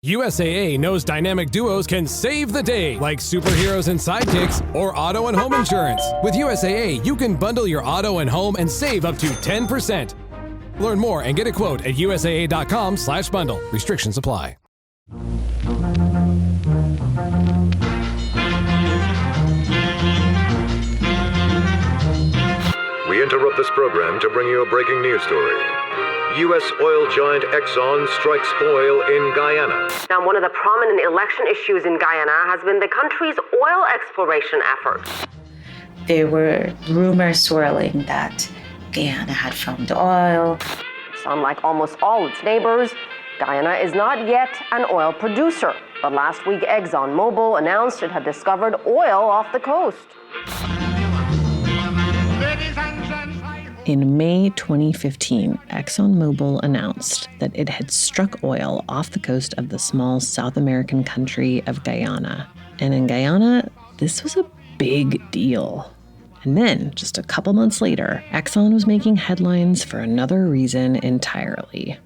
USAA knows dynamic duos can save the day, like superheroes and sidekicks or auto and home insurance. With USAA, you can bundle your auto and home and save up to 10%. Learn more and get a quote at usaa.com/bundle. Restrictions apply. We interrupt this program to bring you a breaking news story. U.S. oil giant Exxon strikes oil in Guyana. Now, one of the prominent election issues in Guyana has been the country's oil exploration efforts. There were rumors swirling that Guyana had found oil. Unlike almost all its neighbors, Guyana is not yet an oil producer. But last week, ExxonMobil announced it had discovered oil off the coast. In May 2015, ExxonMobil announced that it had struck oil off the coast of the small South American country of Guyana. And in Guyana, this was a big deal. And then, just a couple months later, Exxon was making headlines for another reason entirely.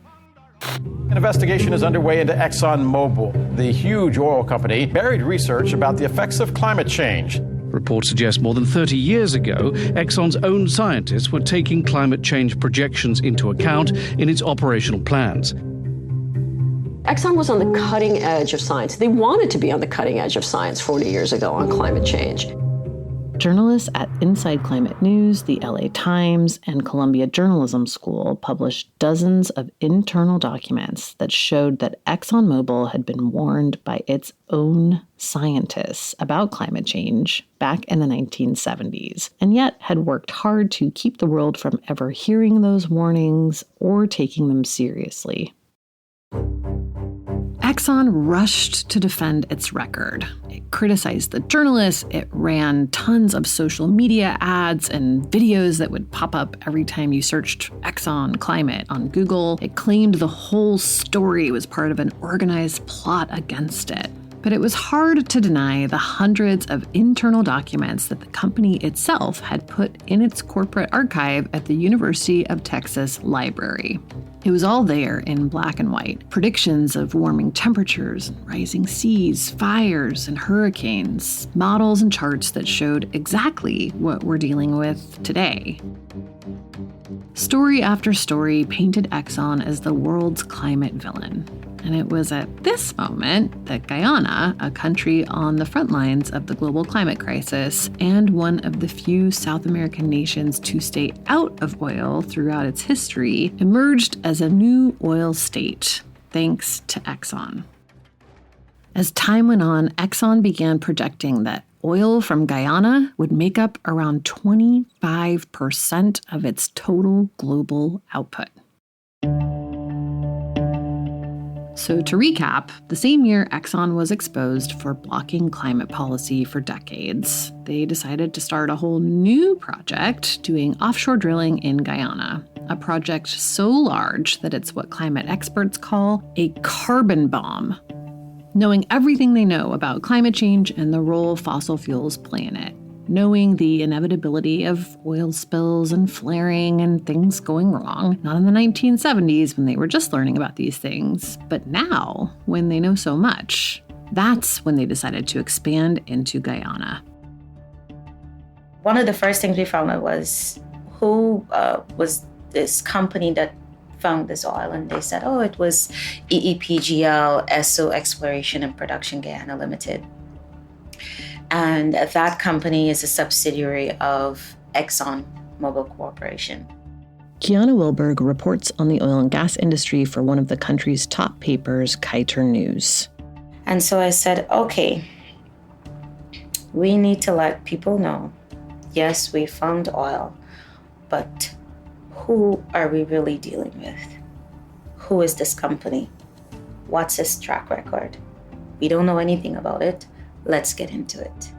An investigation is underway into ExxonMobil. The huge oil company buried research about the effects of climate change. Reports suggest more than 30 years ago, Exxon's own scientists were taking climate change projections into account in its operational plans. Exxon was on the cutting edge of science. They wanted to be on the cutting edge of science 40 years ago on climate change. Journalists at Inside Climate News, the LA Times, and Columbia Journalism School published dozens of internal documents that showed that ExxonMobil had been warned by its own scientists about climate change back in the 1970s, and yet had worked hard to keep the world from ever hearing those warnings or taking them seriously. Exxon rushed to defend its record. It criticized the journalists, it ran tons of social media ads and videos that would pop up every time you searched Exxon climate on Google. It claimed the whole story was part of an organized plot against it. But it was hard to deny the hundreds of internal documents that the company itself had put in its corporate archive at the University of Texas Library. It was all there in black and white. Predictions of warming temperatures, and rising seas, fires, and hurricanes. Models and charts that showed exactly what we're dealing with today. Story after story painted Exxon as the world's climate villain. And it was at this moment that Guyana, a country on the front lines of the global climate crisis and one of the few South American nations to stay out of oil throughout its history, emerged as a new oil state, thanks to Exxon. As time went on, Exxon began projecting that oil from Guyana would make up around 25% of its total global output. So to recap, the same year Exxon was exposed for blocking climate policy for decades, they decided to start a whole new project doing offshore drilling in Guyana, a project so large that it's what climate experts call a carbon bomb. Knowing everything they know about climate change and the role fossil fuels play in it. Knowing the inevitability of oil spills and flaring and things going wrong, not in the 1970s when they were just learning about these things, but now when they know so much. That's when they decided to expand into Guyana. One of the first things we found out was who was this company that found this oil, and they said, oh, it was EEPGL, Esso Exploration and Production Guyana Limited. And that company is a subsidiary of ExxonMobil Corporation. Kiana Wilburg reports on the oil and gas industry for one of the country's top papers, Kiter News. And so I said, okay, we need to let people know, yes, we found oil, but who are we really dealing with? Who is this company? What's its track record? We don't know anything about it. Let's get into it.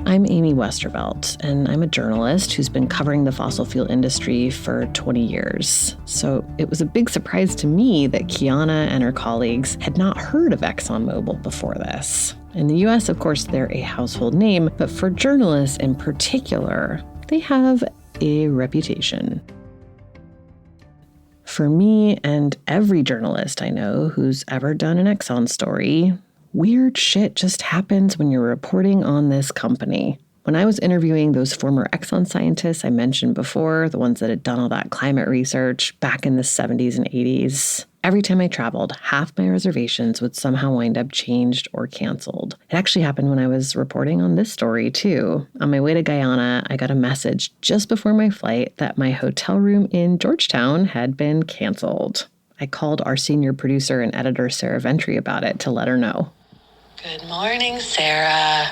I'm Amy Westervelt, and I'm a journalist who's been covering the fossil fuel industry for 20 years. So it was a big surprise to me that Kiana and her colleagues had not heard of ExxonMobil before this. In the US, of course, they're a household name, but for journalists in particular, they have a reputation. For me and every journalist I know who's ever done an Exxon story, weird shit just happens when you're reporting on this company. When I was interviewing those former Exxon scientists I mentioned before, the ones that had done all that climate research back in the 70s and 80s, every time I traveled, half my reservations would somehow wind up changed or canceled. It actually happened when I was reporting on this story, too. On my way to Guyana, I got a message just before my flight that my hotel room in Georgetown had been canceled. I called our senior producer and editor, Sarah Ventry, about it to let her know. Good morning, Sarah.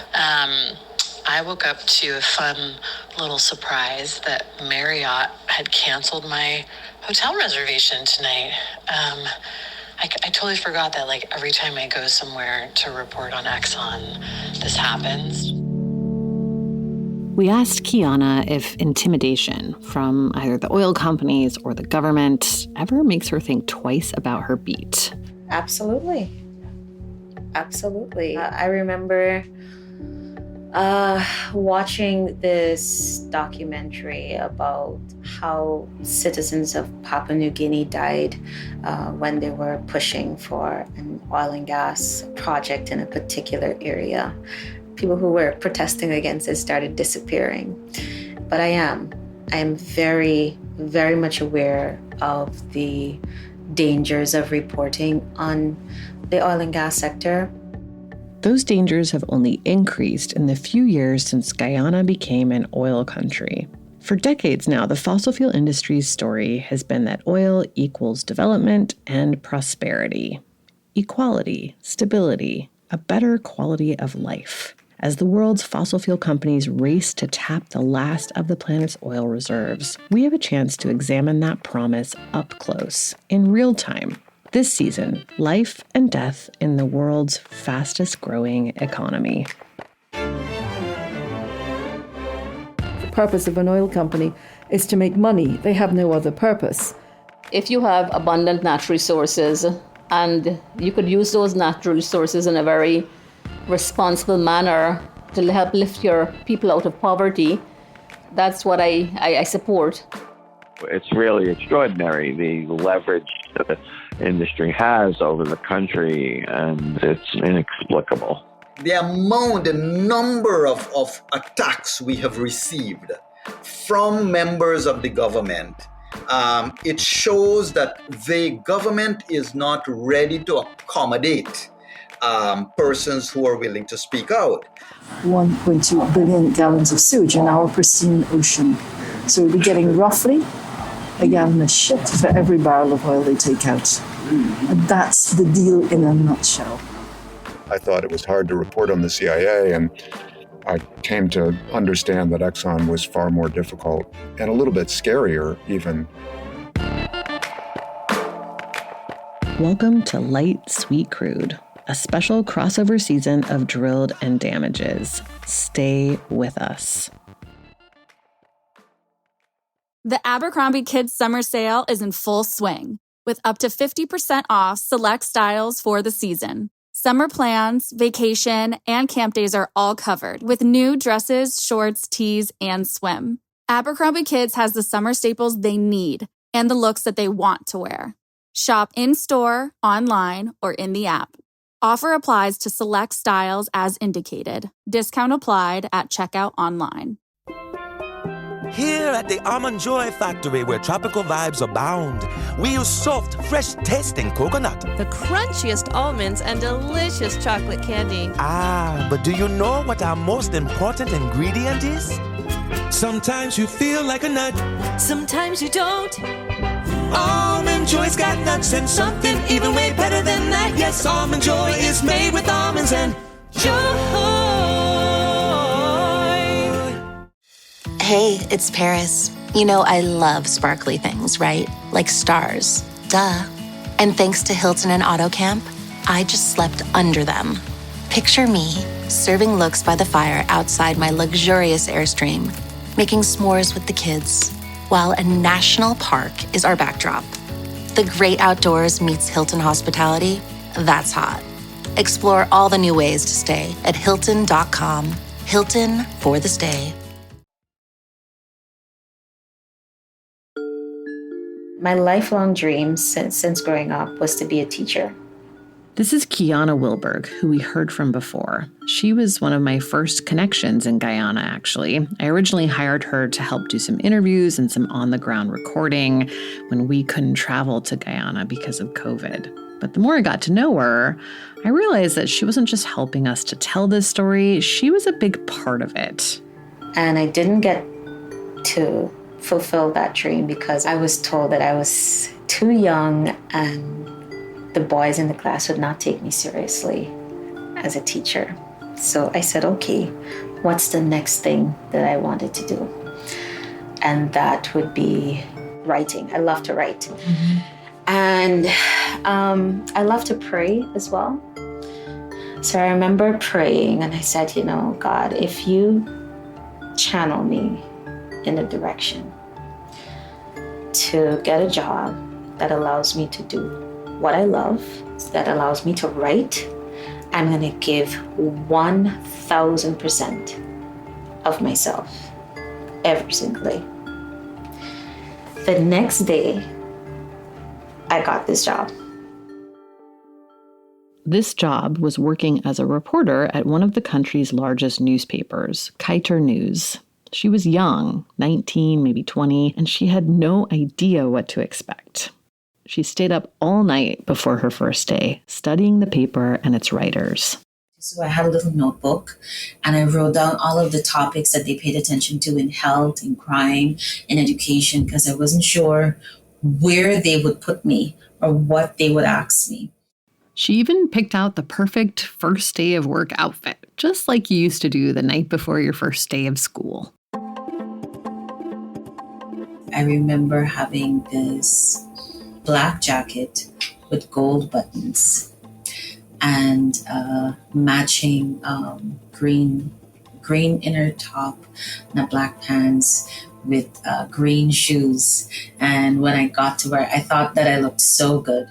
I wook up to a fun little surprise that Marriott had canceled my hotel reservation tonight. I totally forgot that, like, every time I go somewhere to report on Exxon, this happens. We asked Kiana if intimidation from either the oil companies or the government ever makes her think twice about her beat. Absolutely. Absolutely. I remember watching this documentary about how citizens of Papua New Guinea died when they were pushing for an oil and gas project in a particular area. People who were protesting against it started disappearing. But I am very, very much aware of the dangers of reporting on the oil and gas sector. Those dangers have only increased in the few years since Guyana became an oil country. For decades now, the fossil fuel industry's story has been that oil equals development and prosperity, equality, stability, a better quality of life. As the world's fossil fuel companies race to tap the last of the planet's oil reserves, we have a chance to examine that promise up close, in real time. This season, life and death in the world's fastest growing economy. The purpose of an oil company is to make money. They have no other purpose. If you have abundant natural resources and you could use those natural resources in a very responsible manner to help lift your people out of poverty, that's what I support. It's really extraordinary, the leverage that the industry has over the country, and it's inexplicable. The number of attacks we have received from members of the government, it shows that the government is not ready to accommodate persons who are willing to speak out. 1.2 billion gallons of sewage in our pristine ocean. So we'll be getting roughly a gallon of shit for every barrel of oil they take out. And that's the deal in a nutshell. I thought it was hard to report on the CIA, and I came to understand that Exxon was far more difficult and a little bit scarier even. Welcome to Light, Sweet, Crude, a special crossover season of Drilled and Damages. Stay with us. The Abercrombie Kids Summer Sale is in full swing, with up to 50% off select styles for the season. Summer plans, vacation, and camp days are all covered, with new dresses, shorts, tees, and swim. Abercrombie Kids has the summer staples they need and the looks that they want to wear. Shop in-store, online, or in the app. Offer applies to select styles as indicated. Discount applied at checkout online. Here at the Almond Joy Factory, where tropical vibes abound, we use soft, fresh-tasting coconut. The crunchiest almonds and delicious chocolate candy. Ah, but do you know what our most important ingredient is? Sometimes you feel like a nut. Sometimes you don't. Almond Joy's got nuts and something even way better than that. Yes, Almond Joy is made with almonds and joy. Hey, it's Paris. You know I love sparkly things, right? Like stars. Duh. And thanks to Hilton and AutoCamp, I just slept under them. Picture me, serving looks by the fire outside my luxurious Airstream, making s'mores with the kids, while a national park is our backdrop. The great outdoors meets Hilton hospitality. That's hot. Explore all the new ways to stay at Hilton.com. Hilton for the stay. My lifelong dream since growing up was to be a teacher. This is Kiana Wilburg, who we heard from before. She was one of my first connections in Guyana, actually. I originally hired her to help do some interviews and some on-the-ground recording when we couldn't travel to Guyana because of COVID. But the more I got to know her, I realized that she wasn't just helping us to tell this story, she was a big part of it. And I didn't get to fulfill that dream because I was told that I was too young and the boys in the class would not take me seriously as a teacher. So I said, okay, what's the next thing that I wanted to do? And that would be writing. I love to write. Mm-hmm. And I love to pray as well. So I remember praying and I said, God, if you channel me in a direction to get a job that allows me to do what I love, that allows me to write, I'm going to give 1,000% of myself every single day. The next day, I got this job. This job was working as a reporter at one of the country's largest newspapers, Kaiter News. She was young, 19, maybe 20, and she had no idea what to expect. She stayed up all night before her first day, studying the paper and its writers. So I had a little notebook and I wrote down all of the topics that they paid attention to in health, in crime, in education, because I wasn't sure where they would put me or what they would ask me. She even picked out the perfect first day of work outfit, just like you used to do the night before your first day of school. I remember having this black jacket with gold buttons and matching green inner top and a black pants with green shoes. And when I got to work, I thought that I looked so good.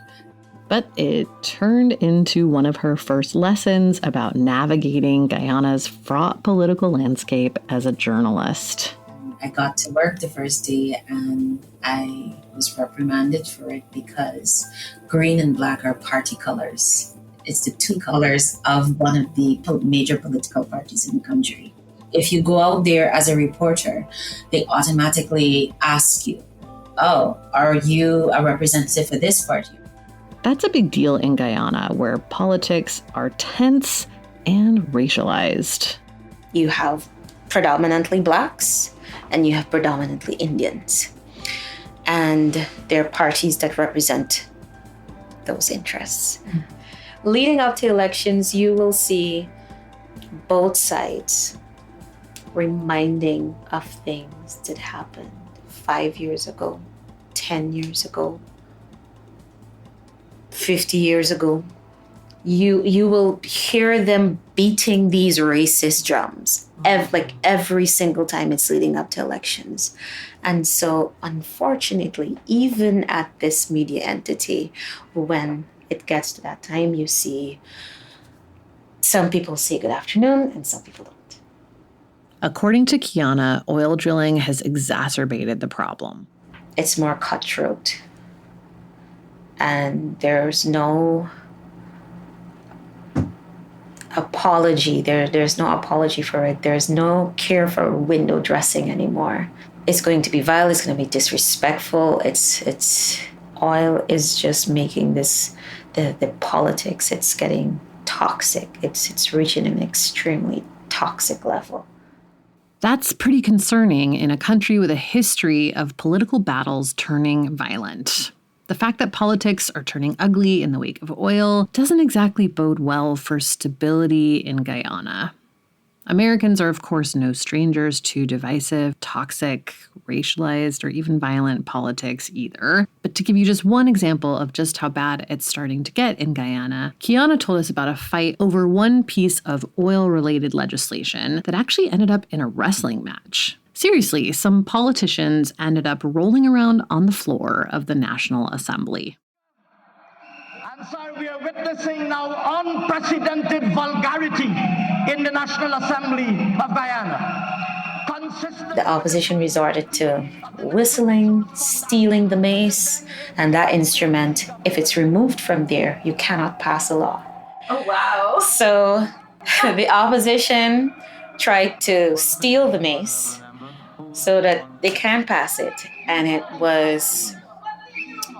But it turned into one of her first lessons about navigating Guyana's fraught political landscape as a journalist. I got to work the first day and I was reprimanded for it because green and black are party colors. It's the two colors of one of the major political parties in the country. If you go out there as a reporter, they automatically ask you, oh, are you a representative for this party? That's a big deal in Guyana, where politics are tense and racialized. You have predominantly blacks and you have predominantly Indians. And there are parties that represent those interests. Mm-hmm. Leading up to elections, you will see both sides reminding of things that happened 5 years ago, 10 years ago, 50 years ago. You will hear them beating these racist drums every single time it's leading up to elections. And so, unfortunately, even at this media entity, when it gets to that time, you see some people say good afternoon and some people don't. According to Kiana, oil drilling has exacerbated the problem. It's more cutthroat. And there's no apology. There's no apology for it. There's no care for window dressing anymore. It's going to be vile. It's going to be disrespectful. It's oil is just making this the politics. It's getting toxic. It's reaching an extremely toxic level. That's pretty concerning in a country with a history of political battles turning violent. The fact that politics are turning ugly in the wake of oil doesn't exactly bode well for stability in Guyana. Americans are, of course, no strangers to divisive, toxic, racialized, or even violent politics either. But to give you just one example of just how bad it's starting to get in Guyana, Kiana told us about a fight over one piece of oil-related legislation that actually ended up in a wrestling match. Seriously, some politicians ended up rolling around on the floor of the National Assembly. And sir, we are witnessing now unprecedented vulgarity in the National Assembly of Guyana. The opposition resorted to whistling, stealing the mace, and that instrument, if it's removed from there, you cannot pass a law. Oh, wow. So the opposition tried to steal the mace so that they can pass it. And it was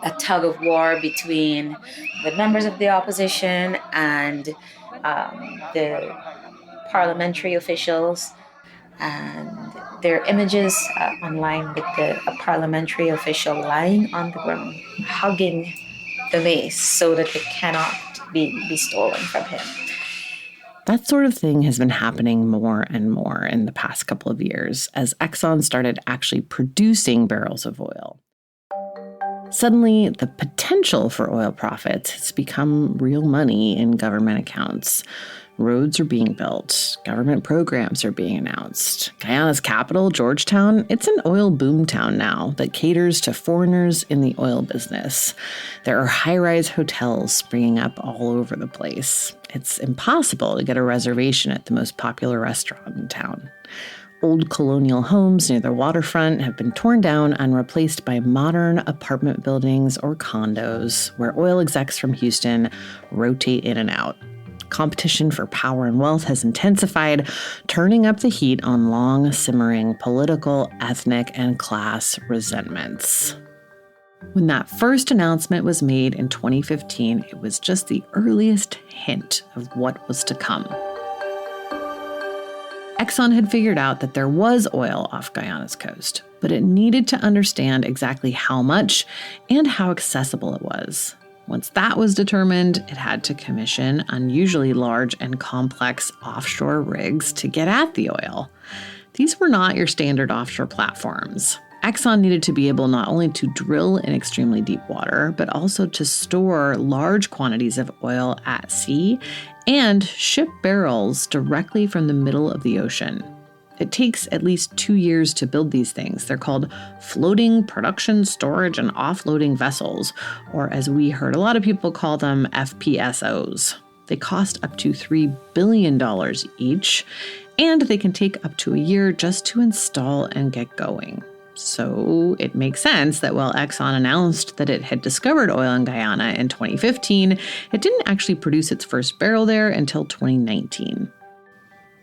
a tug of war between the members of the opposition and the parliamentary officials. And there are images online with a parliamentary official lying on the ground, hugging the mace so that it cannot be stolen from him. That sort of thing has been happening more and more in the past couple of years as Exxon started actually producing barrels of oil. Suddenly, the potential for oil profits has become real money in government accounts. Roads are being built. Government programs are being announced. Guyana's capital, Georgetown, it's an oil boomtown now that caters to foreigners in the oil business. There are high-rise hotels springing up all over the place. It's impossible to get a reservation at the most popular restaurant in town. Old colonial homes near the waterfront have been torn down and replaced by modern apartment buildings or condos where oil execs from Houston rotate in and out. Competition for power and wealth has intensified, turning up the heat on long simmering political, ethnic, and class resentments. When that first announcement was made in 2015, it was just the earliest hint of what was to come. Exxon had figured out that there was oil off Guyana's coast, but it needed to understand exactly how much and how accessible it was. Once that was determined, it had to commission unusually large and complex offshore rigs to get at the oil. These were not your standard offshore platforms. Exxon needed to be able not only to drill in extremely deep water, but also to store large quantities of oil at sea and ship barrels directly from the middle of the ocean. It takes at least 2 years to build these things. They're called floating production, storage, and offloading vessels, or as we heard a lot of people call them, FPSOs. They cost up to $3 billion each, and they can take up to a year just to install and get going. So it makes sense that while Exxon announced that it had discovered oil in Guyana in 2015, it didn't actually produce its first barrel there until 2019.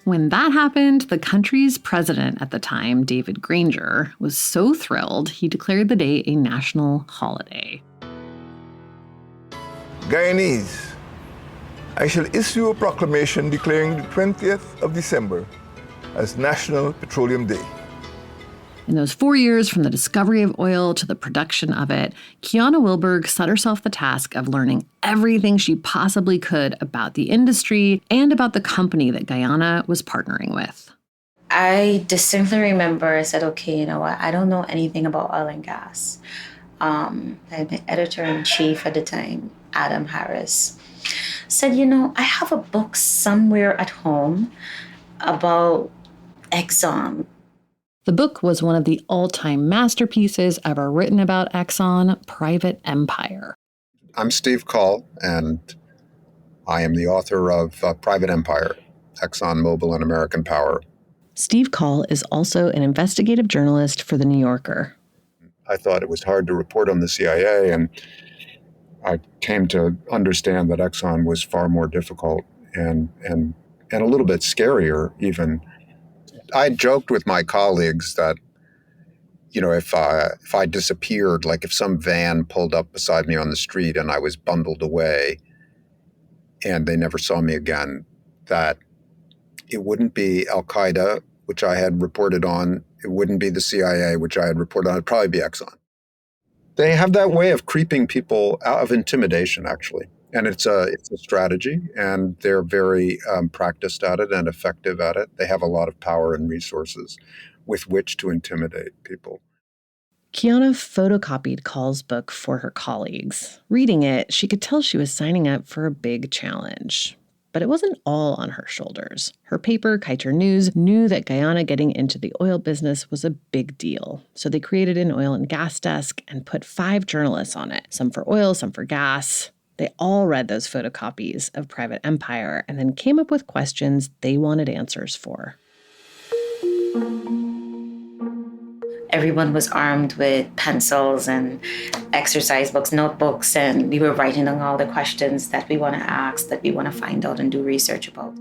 When that happened, the country's president at the time, David Granger, was so thrilled he declared the day a national holiday. Guyanese, I shall issue a proclamation declaring the 20th of December as National Petroleum Day. In those 4 years from the discovery of oil to the production of it, Kiana Wilburg set herself the task of learning everything she possibly could about the industry and about the company that Guyana was partnering with. I distinctly remember I said, okay, you know what? I don't know anything about oil and gas. My editor-in-chief at the time, Adam Harris, said, you know, I have a book somewhere at home about Exxon. The book was one of the all-time masterpieces ever written about Exxon, Private Empire. I'm Steve Call, and I am the author of Private Empire, ExxonMobil and American Power. Steve Call is also an investigative journalist for The New Yorker. I thought it was hard to report on the CIA, and I came to understand that Exxon was far more difficult and a little bit scarier even. I joked with my colleagues that, you know, if I disappeared, like if some van pulled up beside me on the street and I was bundled away and they never saw me again, that it wouldn't be Al-Qaeda, which I had reported on. It wouldn't be the CIA, which I had reported on. It'd probably be Exxon. They have that way of creeping people out of intimidation, actually. And it's a strategy, and they're very practiced at it and effective at it. They have a lot of power and resources with which to intimidate people. Kiana photocopied Call's book for her colleagues. Reading it, she could tell she was signing up for a big challenge. But it wasn't all on her shoulders. Her paper, Kiter News, knew that Guyana getting into the oil business was a big deal. So they created an oil and gas desk and put 5 journalists on it, some for oil, some for gas. They all read those photocopies of Private Empire and then came up with questions they wanted answers for. everyone was armed with pencils and exercise books, notebooks, and we were writing down all the questions that we want to ask, that we want to find out and do research about.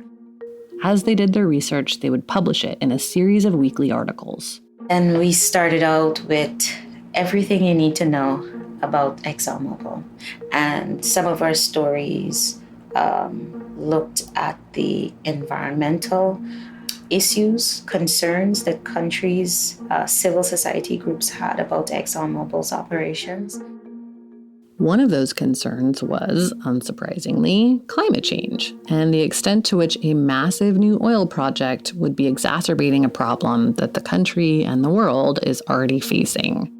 As they did their research, they would publish it in a series of weekly articles. And we started out with everything you need to know about ExxonMobil. And some of our stories looked at the environmental issues, concerns that countries, civil society groups had about ExxonMobil's operations. One of those concerns was, unsurprisingly, climate change and the extent to which a massive new oil project would be exacerbating a problem that the country and the world is already facing.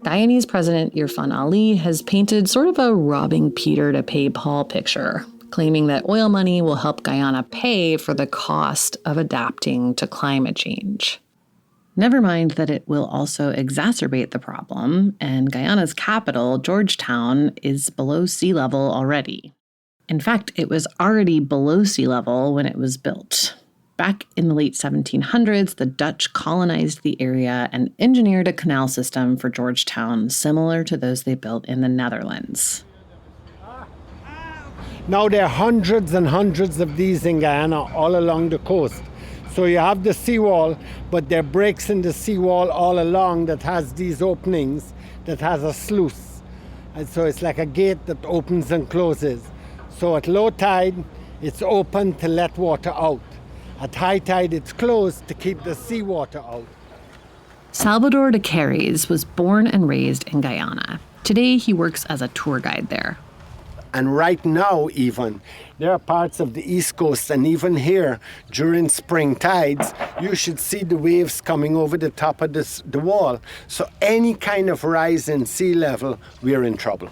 Guyanese President Irfan Ali has painted sort of a robbing Peter to pay Paul picture, claiming that oil money will help Guyana pay for the cost of adapting to climate change. Never mind that it will also exacerbate the problem, and Guyana's capital, Georgetown, is below sea level already. In fact, it was already below sea level when it was built. Back in the late 1700s, the Dutch colonized the area and engineered a canal system for Georgetown similar to those they built in the Netherlands. Now there are hundreds and hundreds of these in Guyana all along the coast. So you have the seawall, but there are breaks in the seawall all along that has these openings, that has a sluice. And so it's like a gate that opens and closes. So at low tide, it's open to let water out. At high tide, it's closed to keep the seawater out. Salvador de Carries was born and raised in Guyana. Today, he works as a tour guide there. And right now, even, there are parts of the East Coast, and even here, during spring tides, you should see the waves coming over the top of the wall. So any kind of rise in sea level, we're in trouble.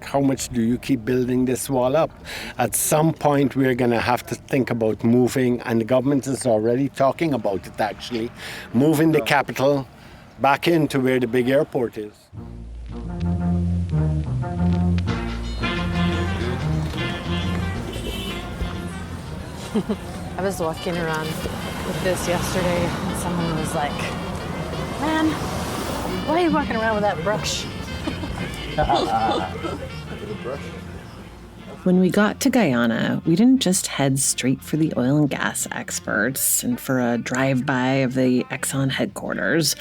How much do you keep building this wall up? At some point, we're going to have to think about moving, and the government is already talking about it, actually, moving the capital back into where the big airport is. I was walking around with this yesterday, and someone was like, "Man, why are you walking around with that brush?" When we got to Guyana, we didn't just head straight for the oil and gas experts and for a drive-by of the Exxon headquarters.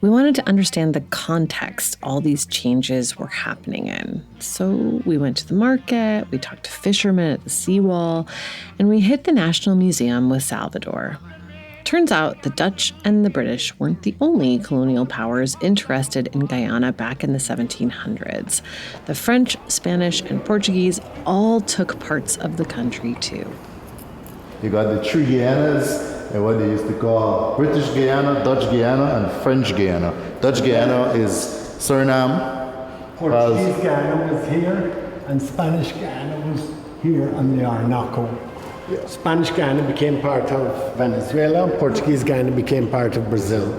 We wanted to understand the context all these changes were happening in. So we went to the market, we talked to fishermen at the seawall, and we hit the National Museum with Salvador. Turns out the Dutch and the British weren't the only colonial powers interested in Guyana back in the 1700s. The French, Spanish, and Portuguese all took parts of the country too. You got the three Guyanas, and what they used to call British Guyana, Dutch Guyana, and French Guyana. Dutch Guyana is Suriname. Portuguese Guyana was here, and Spanish Guyana was here on the Orinoco. Yeah. Spanish Guyana became part of Venezuela, Portuguese Guyana became part of Brazil.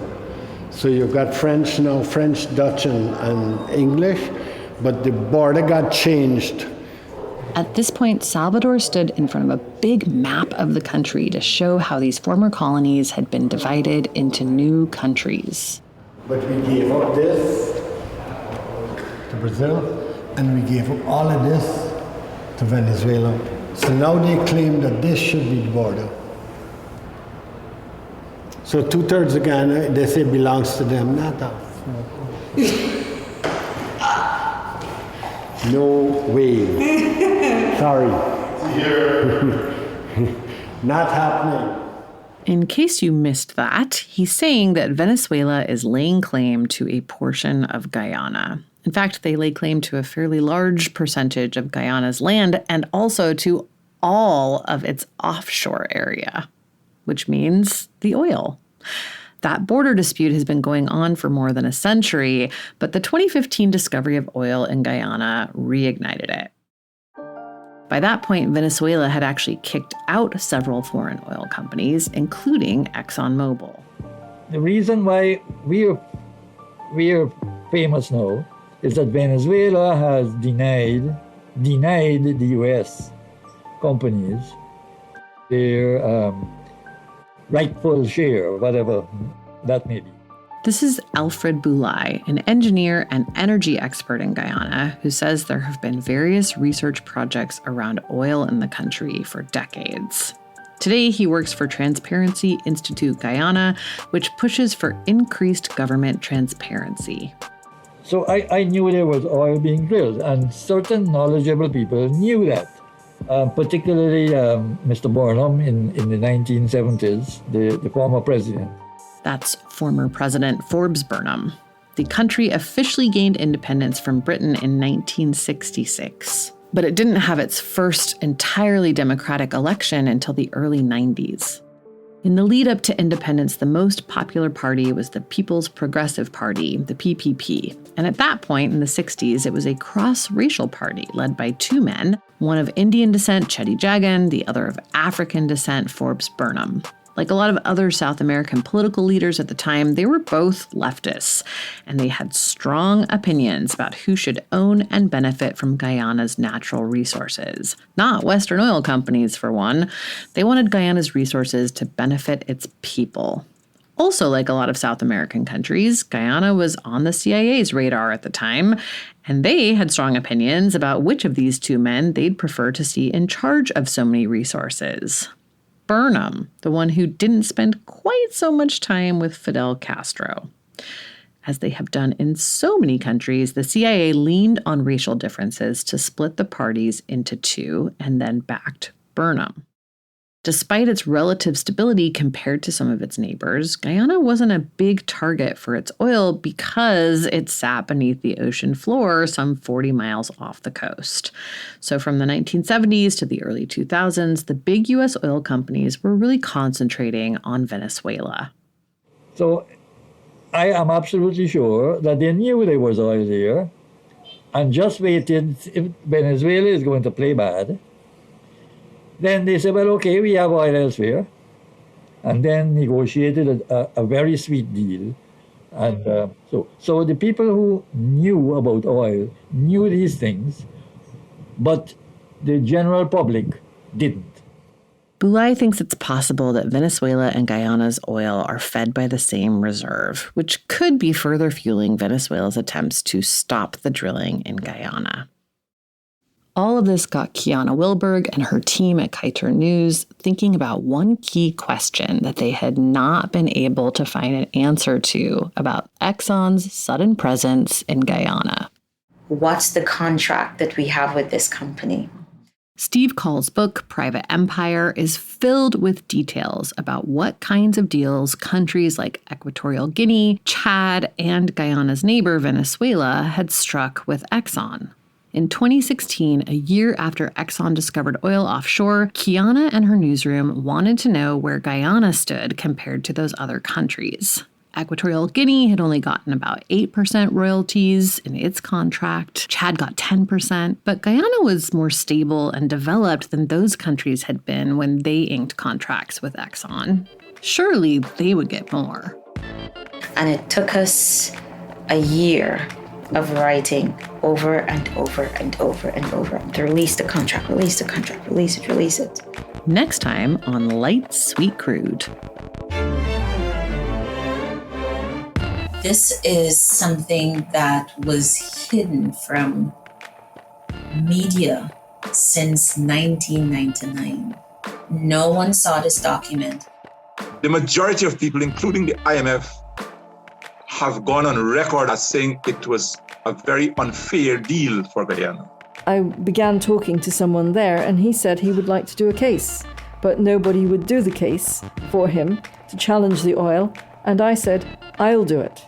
So you've got French now, French, Dutch, and English, but the border got changed. At this point, Salvador stood in front of a big map of the country to show how these former colonies had been divided into new countries. But we gave up this to Brazil, and we gave up all of this to Venezuela. So now they claim that this should be the border. So 2/3 of Ghana, they say, belongs to them, not us. No way. Sorry. Not happening. In case you missed that, he's saying that Venezuela is laying claim to a portion of Guyana. In fact, they lay claim to a fairly large percentage of Guyana's land and also to all of its offshore area, which means the oil. That border dispute has been going on for more than a century, but the 2015 discovery of oil in Guyana reignited it. By that point, Venezuela had actually kicked out several foreign oil companies, including ExxonMobil. The reason why we are famous now is that Venezuela has denied the U.S. companies their rightful share, whatever that may be. This is Alfred Boulay, an engineer and energy expert in Guyana, who says there have been various research projects around oil in the country for decades. Today, he works for Transparency Institute Guyana, which pushes for increased government transparency. So I knew there was oil being drilled, and certain knowledgeable people knew that. Particularly Mr. Burnham in the 1970s, the former president. That's former President Forbes Burnham. The country officially gained independence from Britain in 1966, but it didn't have its first entirely democratic election until the early 90s. In the lead up to independence, the most popular party was the People's Progressive Party, the PPP. And at that point in the 60s, it was a cross-racial party led by two men, one of Indian descent, Chetty Jagan, the other of African descent, Forbes Burnham. Like a lot of other South American political leaders at the time, they were both leftists, and they had strong opinions about who should own and benefit from Guyana's natural resources. Not Western oil companies, for one. They wanted Guyana's resources to benefit its people. Also, like a lot of South American countries, Guyana was on the CIA's radar at the time, and they had strong opinions about which of these two men they'd prefer to see in charge of so many resources. Burnham, the one who didn't spend quite so much time with Fidel Castro. As they have done in so many countries, the CIA leaned on racial differences to split the parties into two and then backed Burnham. Despite its relative stability compared to some of its neighbors, Guyana wasn't a big target for its oil because it sat beneath the ocean floor some 40 miles off the coast. So from the 1970s to the early 2000s, the big U.S. oil companies were really concentrating on Venezuela. So I am absolutely sure that they knew there was oil there and just waited if Venezuela is going to play bad. Then they said, well, okay, we have oil elsewhere. And then negotiated a very sweet deal. And so the people who knew about oil knew these things, but the general public didn't. Boulay thinks it's possible that Venezuela and Guyana's oil are fed by the same reserve, which could be further fueling Venezuela's attempts to stop the drilling in Guyana. All of this got Kiana Wilburg and her team at Kiter News thinking about one key question that they had not been able to find an answer to about Exxon's sudden presence in Guyana. What's the contract that we have with this company? Steve Call's book, Private Empire, is filled with details about what kinds of deals countries like Equatorial Guinea, Chad, and Guyana's neighbor Venezuela had struck with Exxon. In 2016, a year after Exxon discovered oil offshore, Kiana and her newsroom wanted to know where Guyana stood compared to those other countries. Equatorial Guinea had only gotten about 8% royalties in its contract. Chad got 10%, but Guyana was more stable and developed than those countries had been when they inked contracts with Exxon. Surely they would get more. And it took us a year of writing over and over and over and over to release the contract, release it. Next time on Light Sweet Crude. This is something that was hidden from media since 1999. No one saw this document. The majority of people, including the IMF, have gone on record as saying it was a very unfair deal for Guyana. I began talking to someone there, and he said he would like to do a case, but nobody would do the case for him to challenge the oil, and I said, I'll do it.